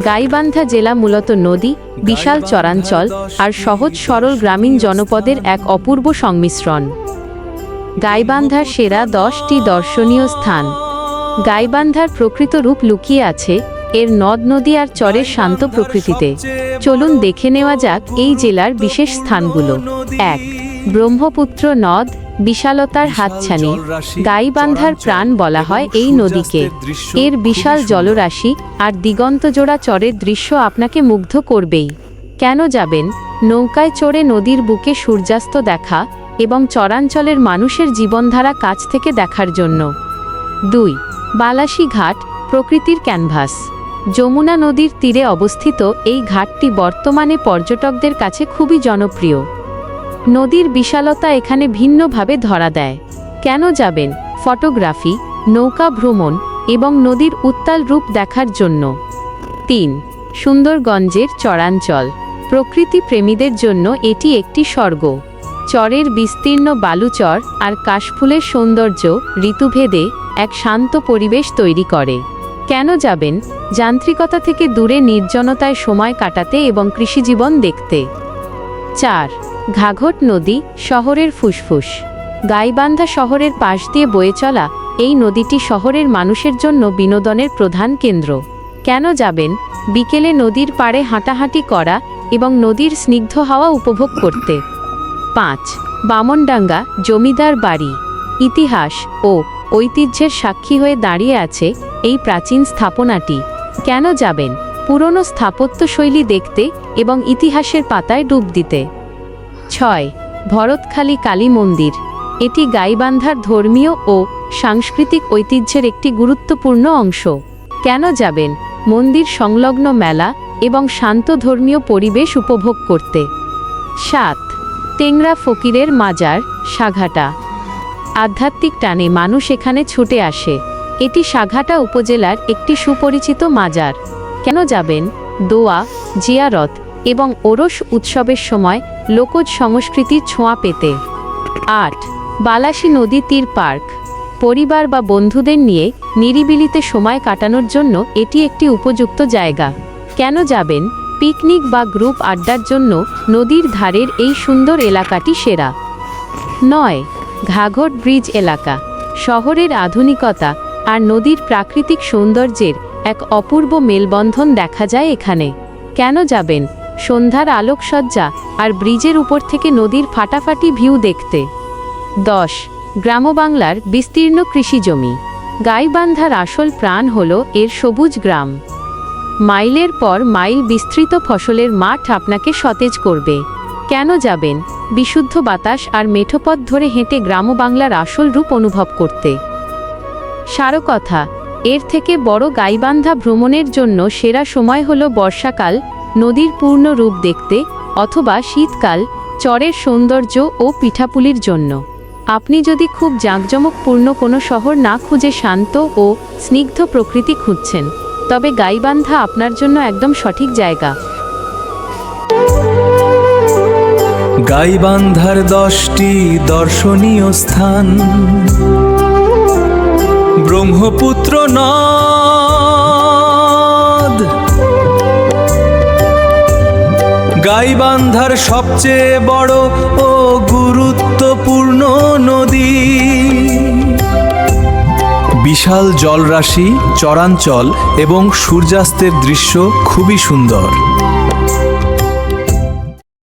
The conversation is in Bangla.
গাইবান্ধা জেলা মূলত নদী, বিশাল চরাঞ্চল আর সহজ সরল গ্রামীণ জনপদের এক অপূর্ব সংমিশ্রণ। গাইবান্ধার সেরা 10টি দর্শনীয় স্থান। গাইবান্ধার প্রকৃত রূপ লুকিয়ে আছে এর নদ নদী আর চরের শান্ত প্রকৃতিতে। চলুন দেখে নেওয়া যাক এই জেলার বিশেষ স্থানগুলো। 1. ব্রহ্মপুত্র নদ, বিশালতার হাতছানি। গাইবান্ধার প্রাণ বলা হয় এই নদীকে। এর বিশাল জলরাশি আর দিগন্তজোড়া চরের দৃশ্য আপনাকে মুগ্ধ করবেই। কেন যাবেন? নৌকায় চড়ে নদীর বুকে সূর্যাস্ত দেখা এবং চরাঞ্চলের মানুষের জীবনধারা কাছ থেকে দেখার জন্য। 2. বালাসী ঘাট, প্রকৃতির ক্যানভাস। যমুনা নদীর তীরে অবস্থিত এই ঘাটটি বর্তমানে পর্যটকদের কাছে খুবই জনপ্রিয়। নদীর বিশালতা এখানে ভিন্নভাবে ধরা দেয়। কেন যাবেন? ফটোগ্রাফি, নৌকা ভ্রমণ এবং নদীর উত্তাল রূপ দেখার জন্য। 3. সুন্দরগঞ্জের চরাঞ্চল, প্রকৃতি প্রেমীদের জন্য এটি একটি স্বর্গ। চরের বিস্তীর্ণ বালুচর আর কাশফুলের সৌন্দর্য ঋতুভেদে এক শান্ত পরিবেশ তৈরি করে। কেন যাবেন? যান্ত্রিকতা থেকে দূরে নির্জনতায় সময় কাটাতে এবং কৃষিজীবন দেখতে। 4. ঘাঘট নদী, শহরের ফুসফুস। গাইবান্ধা শহরের পাশ দিয়ে বয়ে চলা এই নদীটি শহরের মানুষের জন্য বিনোদনের প্রধান কেন্দ্র। কেন যাবেন? বিকেলে নদীর পাড়ে হাঁটাহাঁটি করা এবং নদীর স্নিগ্ধ হাওয়া উপভোগ করতে। 5. বামনডাঙ্গা, জমিদার বাড়ি। ইতিহাস ও ঐতিহ্যের সাক্ষী হয়ে দাঁড়িয়ে আছে এই প্রাচীন স্থাপনাটি। কেন যাবেন? পুরনো স্থাপত্যশৈলী দেখতে এবং ইতিহাসের পাতায় ডুব দিতে। 6. ভরতখালী কালী মন্দির। এটি গাইবান্ধার ধর্মীয় ও সাংস্কৃতিক ঐতিহ্যের একটি গুরুত্বপূর্ণ অংশ। কেন যাবেন? মন্দির সংলগ্ন মেলা এবং শান্ত ধর্মীয় পরিবেশ উপভোগ করতে। 7. টেংরা ফকিরের মাজার, সাঘাটা। আধ্যাত্মিক টানে মানুষ এখানে ছুটে আসে। এটি সাঘাটা উপজেলার একটি সুপরিচিত মাজার। কেন যাবেন? দোয়া, জিয়ারত এবং ওরস উৎসবের সময় লোকজ সংস্কৃতির ছোঁয়া পেতে। 8. বালাসী নদী তীর পার্ক। পরিবার বা বন্ধুদের নিয়ে নিরিবিলিতে সময় কাটানোর জন্য এটি একটি উপযুক্ত জায়গা। কেন যাবেন? পিকনিক বা গ্রুপ আড্ডার জন্য নদীর ধারের এই সুন্দর এলাকাটি সেরা। 9. ঘাঘট ব্রিজ এলাকা। শহরের আধুনিকতা আর নদীর প্রাকৃতিক সৌন্দর্যের এক অপূর্ব মেলবন্ধন দেখা যায় এখানে। কেন যাবেন? সন্ধ্যার আলোকসজ্জা আর ব্রিজের উপর থেকে নদীর ফাটাফাটি ভিউ দেখতে। 10. গ্রামবাংলার বিস্তীর্ণ কৃষিজমি। গাইবান্ধার আসল প্রাণ হল এর সবুজ গ্রাম। মাইলের পর মাইল বিস্তৃত ফসলের মাঠ আপনাকে সতেজ করবে। কেন যাবেন? বিশুদ্ধ বাতাস আর মেঠোপথ ধরে হেঁটে গ্রামবাংলার আসল রূপ অনুভব করতে। সারকথা, এর থেকে বড় গাইবান্ধা ভ্রমণের জন্য সেরা সময় হল বর্ষাকাল, নদীর পূর্ণ রূপ দেখতে, অথবা শীতকাল, চরের সৌন্দর্য ও পিঠাপুলির জন্য। আপনি যদি খুব জাঁকজমকপূর্ণ কোনো শহর না খুঁজে শান্ত ও স্নিগ্ধ প্রকৃতি খুঁজছেন, তবে গাইবান্ধা আপনার জন্য একদম সঠিক জায়গা। গাইবান্ধার 10টি দর্শনীয় স্থান। ব্রহ্মপুত্র নদ, গাইবান্ধার সবচেয়ে বড় ও গুরুত্বপূর্ণ নদী। বিশাল জলরাশি, চরাঞ্চল এবং সূর্যাস্তের দৃশ্য খুবই সুন্দর।